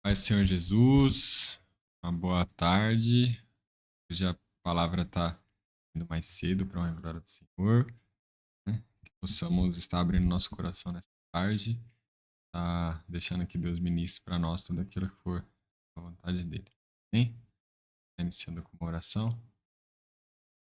Pai Senhor Jesus, uma boa tarde. Hoje a palavra está indo mais cedo para honra e glória do Senhor, né? Que possamos estar abrindo nosso coração nessa tarde, tá deixando que Deus ministre para nós tudo aquilo que for a vontade dele. Amém? Iniciando com uma oração.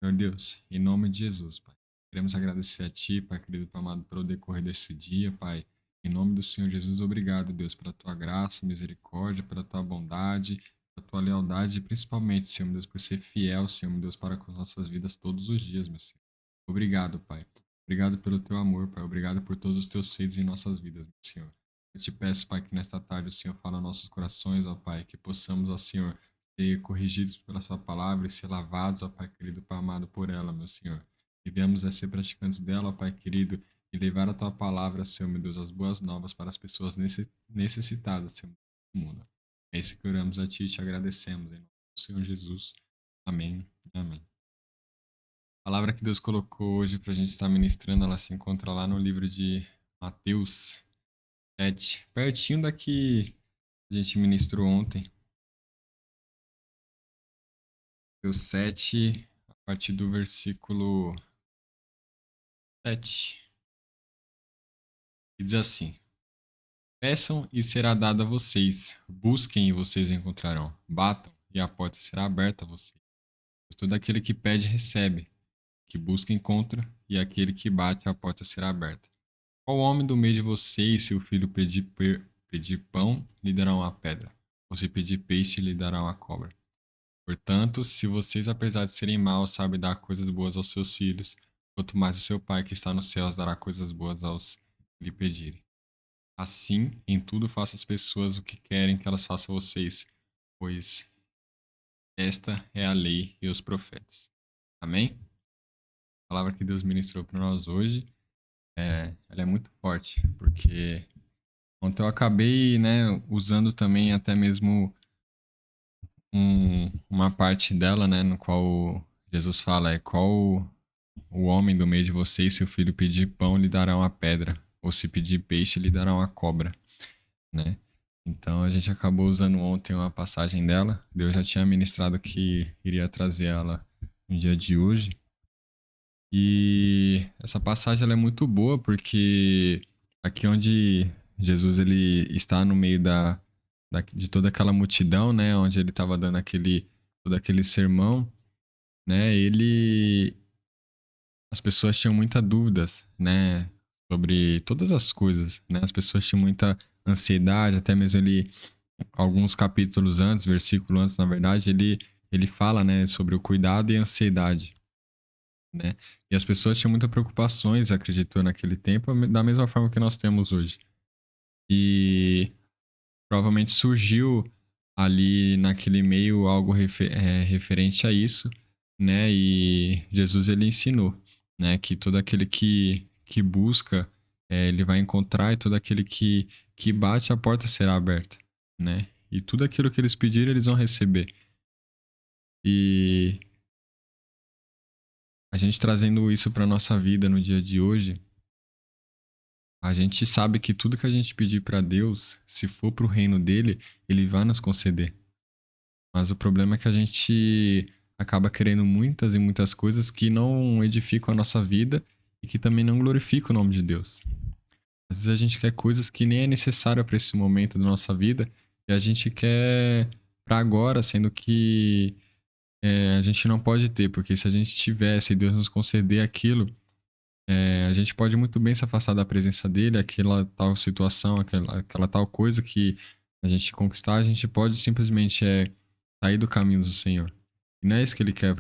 Senhor Deus, em nome de Jesus, Pai, queremos agradecer a Ti, Pai querido, Pai amado, pelo decorrer desse dia, Pai. Em nome do Senhor Jesus, obrigado, Deus, pela Tua graça, misericórdia, pela Tua bondade, pela Tua lealdade e principalmente, Senhor meu Deus, por ser fiel, Senhor meu Deus, para com as nossas vidas todos os dias, meu Senhor. Obrigado, Pai. Obrigado pelo Teu amor, Pai. Obrigado por todos os Teus feitos em nossas vidas, meu Senhor. Eu te peço, Pai, que nesta tarde o Senhor fale aos nossos corações, ó Pai, que possamos, ó Senhor, ser corrigidos pela sua palavra e ser lavados, ó Pai querido, Pai amado, por ela, meu Senhor. E venhamos a ser praticantes dela, ó Pai querido, e levar a tua palavra, Senhor, meu Deus, as boas novas para as pessoas necessitadas, Senhor, do mundo. É isso que oramos a Ti e te agradecemos, em nome do Senhor Jesus. Amém. Amém. A palavra que Deus colocou hoje para a gente estar ministrando, ela se encontra lá no livro de Mateus 7, pertinho daqui a gente ministrou ontem. Mateus 7, a partir do versículo 7. E diz assim: Peçam e será dado a vocês, busquem e vocês encontrarão, batam e a porta será aberta a vocês. Pois todo aquele que pede recebe, que busca encontra, e aquele que bate a porta será aberta. Qual homem do meio de vocês, se o filho pedir pão, lhe dará uma pedra? Ou se pedir peixe, lhe dará uma cobra? Portanto, se vocês, apesar de serem maus, sabem dar coisas boas aos seus filhos, quanto mais o seu Pai que está nos céus dará coisas boas aos que lhe pedirem. Assim, em tudo faça as pessoas o que querem que elas façam a vocês, pois esta é a lei e os profetas. Amém? A palavra que Deus ministrou para nós hoje, ela é muito forte, porque ontem eu acabei, né, usando também até mesmo uma parte dela, né, no qual Jesus fala, qual o homem do meio de vocês, se o filho pedir pão, lhe dará uma pedra, ou se pedir peixe, lhe dará uma cobra, né? Então a gente acabou usando ontem uma passagem dela. Deus já tinha ministrado que iria trazer ela no dia de hoje. E essa passagem ela é muito boa porque aqui onde Jesus ele está no meio de toda aquela multidão, né, onde ele estava dando todo aquele sermão, né, as pessoas tinham muitas dúvidas, né, sobre todas as coisas, né, as pessoas tinham muita ansiedade, até mesmo alguns capítulos antes, versículo antes, na verdade, ele fala, né, sobre o cuidado e a ansiedade, né? E as pessoas tinham muitas preocupações, acreditou naquele tempo, da mesma forma que nós temos hoje. E provavelmente surgiu ali naquele meio algo referente a isso, né? E Jesus ele ensinou, né, que todo aquele que busca, ele vai encontrar, e todo aquele que bate, a porta será aberta, né? E tudo aquilo que eles pedirem, eles vão receber. E a gente trazendo isso para nossa vida no dia de hoje, a gente sabe que tudo que a gente pedir para Deus, se for para o reino dele, ele vai nos conceder. Mas o problema é que a gente acaba querendo muitas e muitas coisas que não edificam a nossa vida e que também não glorificam o nome de Deus. Às vezes a gente quer coisas que nem é necessário para esse momento da nossa vida e a gente quer para agora, sendo que a gente não pode ter, porque se a gente tivesse e Deus nos conceder aquilo, a gente pode muito bem se afastar da presença dele, aquela tal situação, aquela tal coisa que a gente conquistar, a gente pode simplesmente sair do caminho do Senhor. E não é isso que ele quer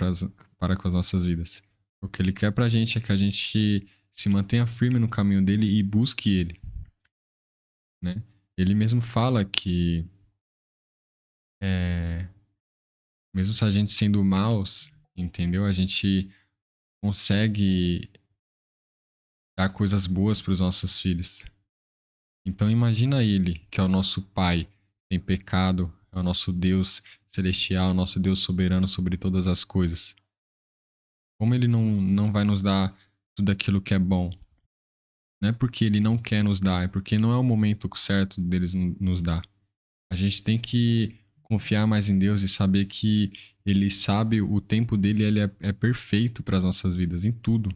para com as nossas vidas. O que ele quer pra gente é que a gente se mantenha firme no caminho dele e busque ele, né? Ele mesmo fala que, é, mesmo se a gente sendo maus, entendeu? A gente consegue dar coisas boas para os nossos filhos. Então imagina ele, que é o nosso Pai, sem pecado, é o nosso Deus celestial, o nosso Deus soberano sobre todas as coisas. Como ele não vai nos dar tudo aquilo que é bom? Não é porque ele não quer nos dar, é porque não é o momento certo deles nos dar. A gente tem que confiar mais em Deus e saber que Ele sabe o tempo dele, ele é perfeito para as nossas vidas, em tudo.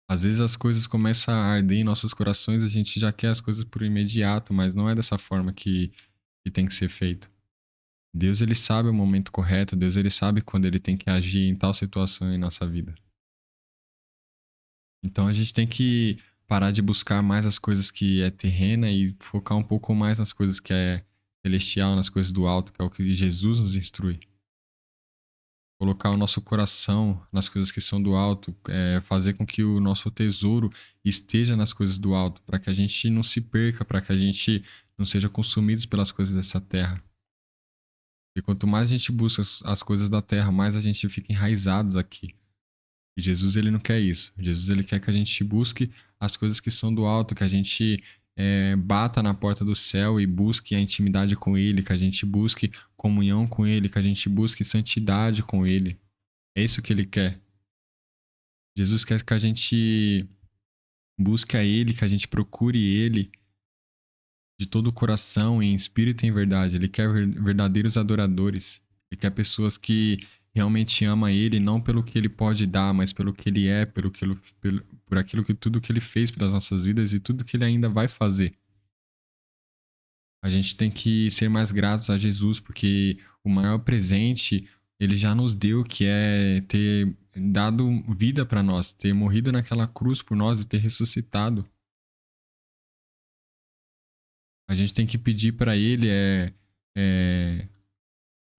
Às vezes as coisas começam a arder em nossos corações, a gente já quer as coisas por imediato, mas não é dessa forma que tem que ser feito. Deus, ele sabe o momento correto, Deus, ele sabe quando ele tem que agir em tal situação em nossa vida. Então a gente tem que parar de buscar mais as coisas que é terrena e focar um pouco mais nas coisas que é celestial, nas coisas do alto, que é o que Jesus nos instrui. Colocar o nosso coração nas coisas que são do alto, fazer com que o nosso tesouro esteja nas coisas do alto, para que a gente não se perca, para que a gente não seja consumidos pelas coisas dessa terra. E quanto mais a gente busca as coisas da terra, mais a gente fica enraizados aqui. E Jesus, ele não quer isso. Jesus, ele quer que a gente busque as coisas que são do alto, que a gente bata na porta do céu e busque a intimidade com ele, que a gente busque comunhão com ele, que a gente busque santidade com ele. É isso que ele quer. Jesus quer que a gente busque a ele, que a gente procure ele de todo o coração, em espírito e em verdade. Ele quer verdadeiros adoradores. Ele quer pessoas que realmente amam ele, não pelo que ele pode dar, mas pelo que ele é, por aquilo que tudo que ele fez pelas nossas vidas e tudo que ele ainda vai fazer. A gente tem que ser mais gratos a Jesus, porque o maior presente ele já nos deu, que é ter dado vida para nós, ter morrido naquela cruz por nós e ter ressuscitado. A gente tem que pedir para ele é,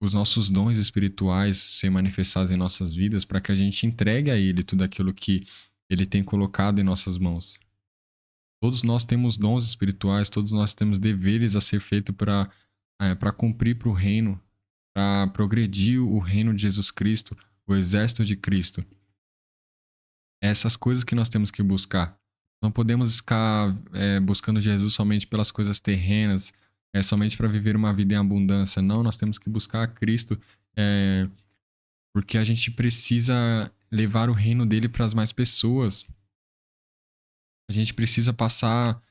os nossos dons espirituais ser manifestados em nossas vidas, para que a gente entregue a ele tudo aquilo que ele tem colocado em nossas mãos. Todos nós temos dons espirituais, todos nós temos deveres a ser feito para cumprir para o reino, para progredir o reino de Jesus Cristo, o exército de Cristo. É essas coisas que nós temos que buscar. Não podemos ficar buscando Jesus somente pelas coisas terrenas, somente para viver uma vida em abundância. Não, nós temos que buscar a Cristo, porque a gente precisa levar o reino dele para as mais pessoas. A gente precisa passar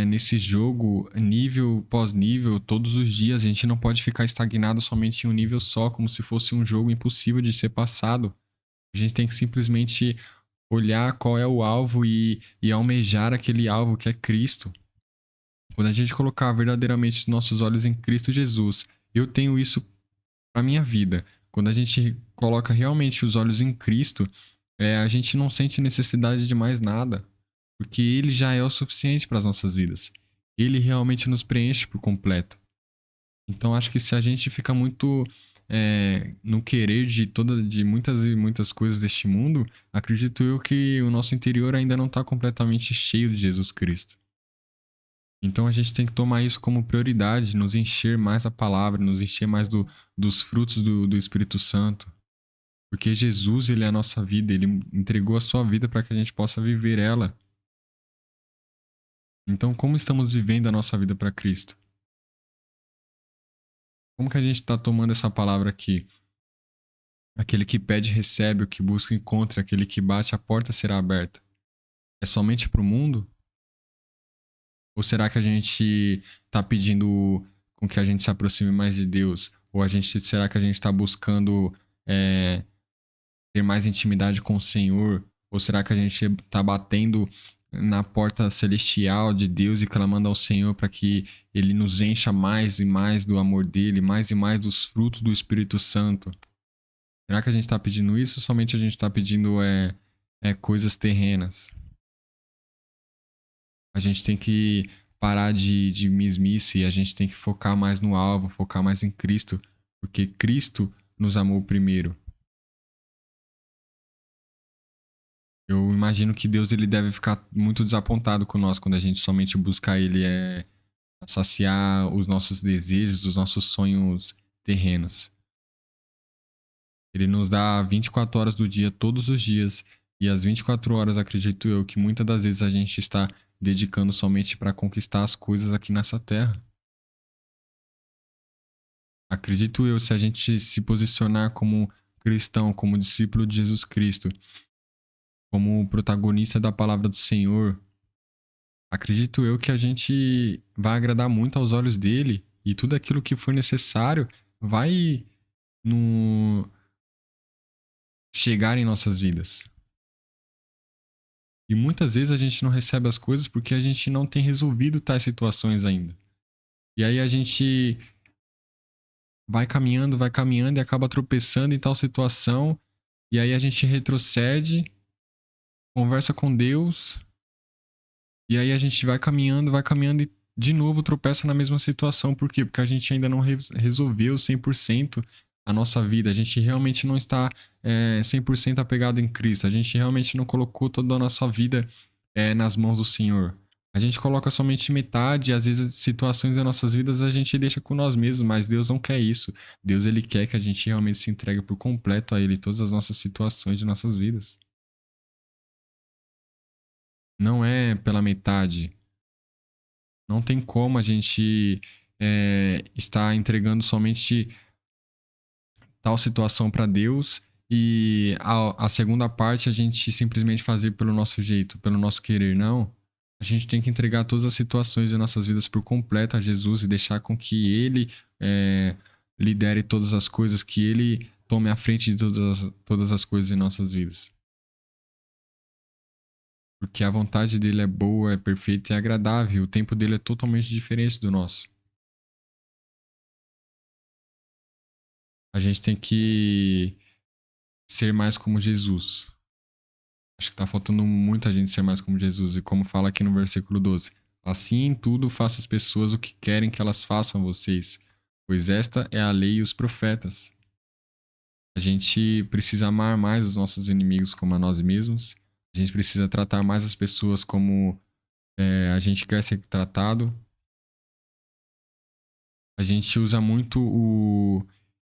nesse jogo nível pós nível todos os dias. A gente não pode ficar estagnado somente em um nível só, como se fosse um jogo impossível de ser passado. A gente tem que simplesmente olhar qual é o alvo e almejar aquele alvo que é Cristo. Quando a gente colocar verdadeiramente os nossos olhos em Cristo Jesus, eu tenho isso para minha vida. Quando a gente coloca realmente os olhos em Cristo, a gente não sente necessidade de mais nada, porque Ele já é o suficiente para as nossas vidas. Ele realmente nos preenche por completo. Então acho que se a gente fica muito no querer de muitas e muitas coisas deste mundo, acredito eu que o nosso interior ainda não está completamente cheio de Jesus Cristo. Então a gente tem que tomar isso como prioridade, nos encher mais da palavra, nos encher mais dos frutos do Espírito Santo. Porque Jesus, ele é a nossa vida, ele entregou a sua vida para que a gente possa viver ela. Então, como estamos vivendo a nossa vida para Cristo? Como que a gente está tomando essa palavra aqui? Aquele que pede, recebe, o que busca, encontra, aquele que bate, a porta será aberta. É somente para o mundo? Ou será que a gente está pedindo com que a gente se aproxime mais de Deus? Ou será que a gente está buscando ter mais intimidade com o Senhor? Ou será que a gente está batendo na porta celestial de Deus e clamando ao Senhor para que Ele nos encha mais e mais do amor dele, mais e mais dos frutos do Espírito Santo? Será que a gente está pedindo isso ou somente a gente está pedindo coisas terrenas? A gente tem que parar de mesmice e a gente tem que focar mais no alvo, focar mais em Cristo, porque Cristo nos amou primeiro. Eu imagino que Deus ele deve ficar muito desapontado com nós quando a gente somente busca Ele saciar os nossos desejos, os nossos sonhos terrenos. Ele nos dá 24 horas do dia, todos os dias, e as 24 horas, acredito eu, que muitas das vezes a gente está dedicando somente para conquistar as coisas aqui nessa terra. Acredito eu, se a gente se posicionar como cristão, como discípulo de Jesus Cristo, como protagonista da palavra do Senhor, acredito eu que a gente vai agradar muito aos olhos dele E tudo aquilo que for necessário vai no chegar em nossas vidas. E muitas vezes a gente não recebe as coisas porque a gente não tem resolvido tais situações ainda. E aí a gente vai caminhando e acaba tropeçando em tal situação. E aí a gente retrocede, conversa com Deus. E aí a gente vai caminhando e de novo tropeça na mesma situação. Por quê? Porque a gente ainda não resolveu 100% a nossa vida. A gente realmente não está 100% apegado em Cristo. A gente realmente não colocou toda a nossa vida nas mãos do Senhor. A gente coloca somente metade, às vezes situações das nossas vidas a gente deixa com nós mesmos, mas Deus não quer isso. Deus ele quer que a gente realmente se entregue por completo a Ele, todas as nossas situações de nossas vidas. Não é pela metade. Não tem como a gente estar entregando somente tal situação para Deus e a segunda parte a gente simplesmente fazer pelo nosso jeito, pelo nosso querer. Não. A gente tem que entregar todas as situações de nossas vidas por completo a Jesus e deixar com que Ele lidere todas as coisas, que Ele tome a frente de todas as coisas em nossas vidas. Porque a vontade dele é boa, é perfeita e é agradável. O tempo dele é totalmente diferente do nosso. A gente tem que ser mais como Jesus. Acho que tá faltando muita gente ser mais como Jesus. E como fala aqui no versículo 12: assim em tudo faça as pessoas o que querem que elas façam a vocês, pois esta é a lei e os profetas. A gente precisa amar mais os nossos inimigos como a nós mesmos. A gente precisa tratar mais as pessoas como a gente quer ser tratado. A gente usa muito o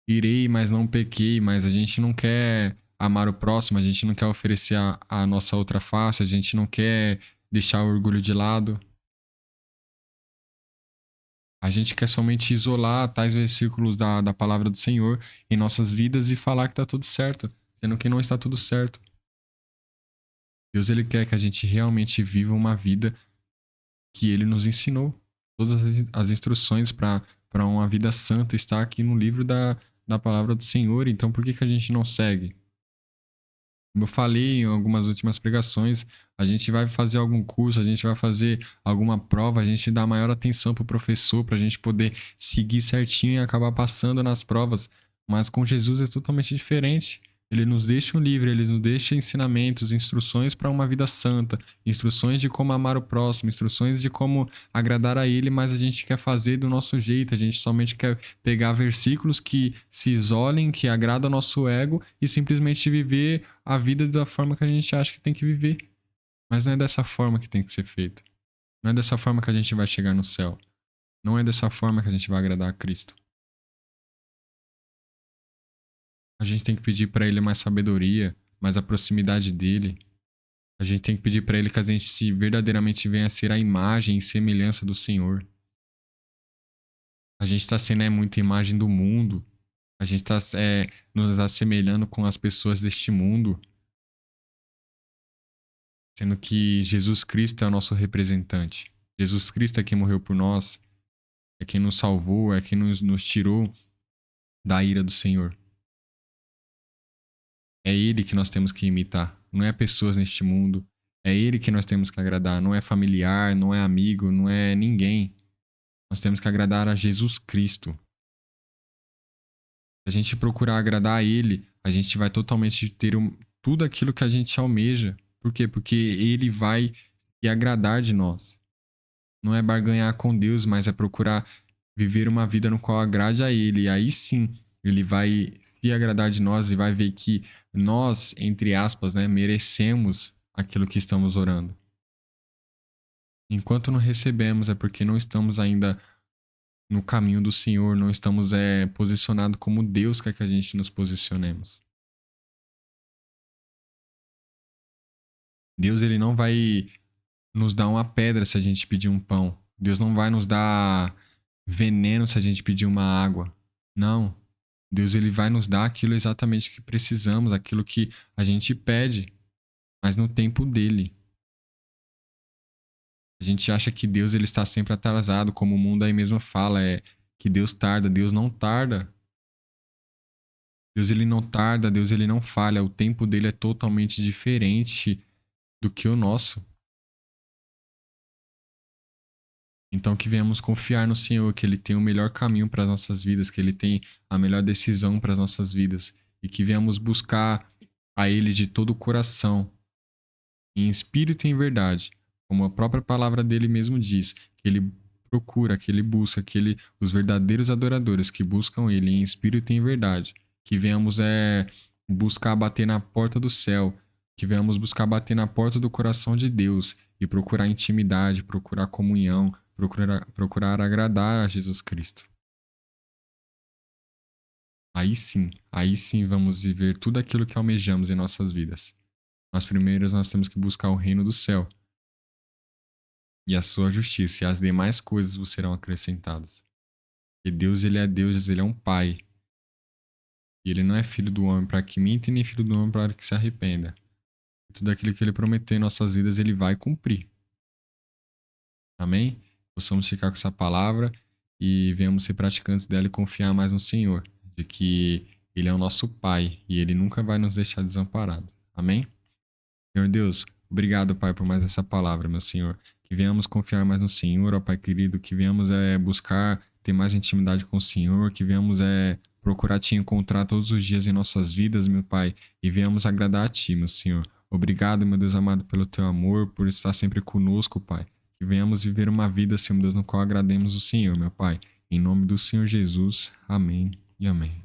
irei, mas não pequei, mas a gente não quer amar o próximo, a gente não quer oferecer a nossa outra face, a gente não quer deixar o orgulho de lado. A gente quer somente isolar tais versículos da palavra do Senhor em nossas vidas e falar que tá tudo certo, sendo que não está tudo certo. Deus ele quer que a gente realmente viva uma vida que ele nos ensinou. Todas as instruções para uma vida santa está aqui no livro da palavra do Senhor. Então, por que a gente não segue? Como eu falei em algumas últimas pregações, a gente vai fazer algum curso, a gente vai fazer alguma prova, a gente dá maior atenção pro professor para a gente poder seguir certinho e acabar passando nas provas. Mas com Jesus é totalmente diferente. Ele nos deixa um livre, ele nos deixa ensinamentos, instruções para uma vida santa, instruções de como amar o próximo, instruções de como agradar a ele, mas a gente quer fazer do nosso jeito, a gente somente quer pegar versículos que se isolem, que agradam ao nosso ego e simplesmente viver a vida da forma que a gente acha que tem que viver. Mas não é dessa forma que tem que ser feito. Não é dessa forma que a gente vai chegar no céu. Não é dessa forma que a gente vai agradar a Cristo. A gente tem que pedir para ele mais sabedoria, mais a proximidade dele. A gente tem que pedir para ele que a gente se verdadeiramente venha a ser a imagem e semelhança do Senhor. A gente está sendo muita imagem do mundo. A gente está nos assemelhando com as pessoas deste mundo. Sendo que Jesus Cristo é o nosso representante. Jesus Cristo é quem morreu por nós, é quem nos salvou, é quem nos tirou da ira do Senhor. É Ele que nós temos que imitar, não é pessoas neste mundo. É Ele que nós temos que agradar, não é familiar, não é amigo, não é ninguém. Nós temos que agradar a Jesus Cristo. Se a gente procurar agradar a Ele, a gente vai totalmente ter tudo aquilo que a gente almeja. Por quê? Porque Ele vai se agradar de nós. Não é barganhar com Deus, mas é procurar viver uma vida no qual agrade a Ele. E aí sim, Ele vai se agradar de nós e vai ver que nós, entre aspas, né, merecemos aquilo que estamos orando. Enquanto não recebemos, é porque não estamos ainda no caminho do Senhor, não estamos posicionados como Deus quer que a gente nos posicionemos. Deus ele não vai nos dar uma pedra se a gente pedir um pão. Deus não vai nos dar veneno se a gente pedir uma água. Não. Deus ele vai nos dar aquilo exatamente que precisamos, aquilo que a gente pede, mas no tempo dele. A gente acha que Deus ele está sempre atrasado, como o mundo aí mesmo fala, que Deus tarda. Deus não tarda. Deus ele não tarda, Deus ele não falha. O tempo dele é totalmente diferente do que o nosso. Então que venhamos confiar no Senhor, que Ele tem o melhor caminho para as nossas vidas, que Ele tem a melhor decisão para as nossas vidas. E que venhamos buscar a Ele de todo o coração, em espírito e em verdade. Como a própria palavra dele mesmo diz, que Ele procura, que Ele busca, os verdadeiros adoradores que buscam Ele em espírito e em verdade. Que venhamos buscar bater na porta do céu, que venhamos buscar bater na porta do coração de Deus e procurar intimidade, procurar comunhão, procurar agradar a Jesus Cristo. Aí sim vamos viver tudo aquilo que almejamos em nossas vidas. Mas primeiro nós temos que buscar o reino do céu e a sua justiça, e as demais coisas vos serão acrescentadas. E Deus, ele é Deus, ele é um pai. E ele não é filho do homem para que minta, nem filho do homem para que se arrependa. Tudo aquilo que ele prometeu em nossas vidas, ele vai cumprir. Amém? Possamos ficar com essa palavra e venhamos ser praticantes dela e confiar mais no Senhor, de que Ele é o nosso Pai e Ele nunca vai nos deixar desamparados. Amém? Senhor Deus, obrigado, Pai, por mais essa palavra, meu Senhor. Que venhamos confiar mais no Senhor, ó Pai querido, que venhamos buscar ter mais intimidade com o Senhor, que venhamos procurar Te encontrar todos os dias em nossas vidas, meu Pai, e venhamos agradar a Ti, meu Senhor. Obrigado, meu Deus amado, pelo Teu amor, por estar sempre conosco, Pai. Que venhamos viver uma vida, Senhor Deus, no qual agrademos o Senhor, meu Pai. Em nome do Senhor Jesus. Amém e amém.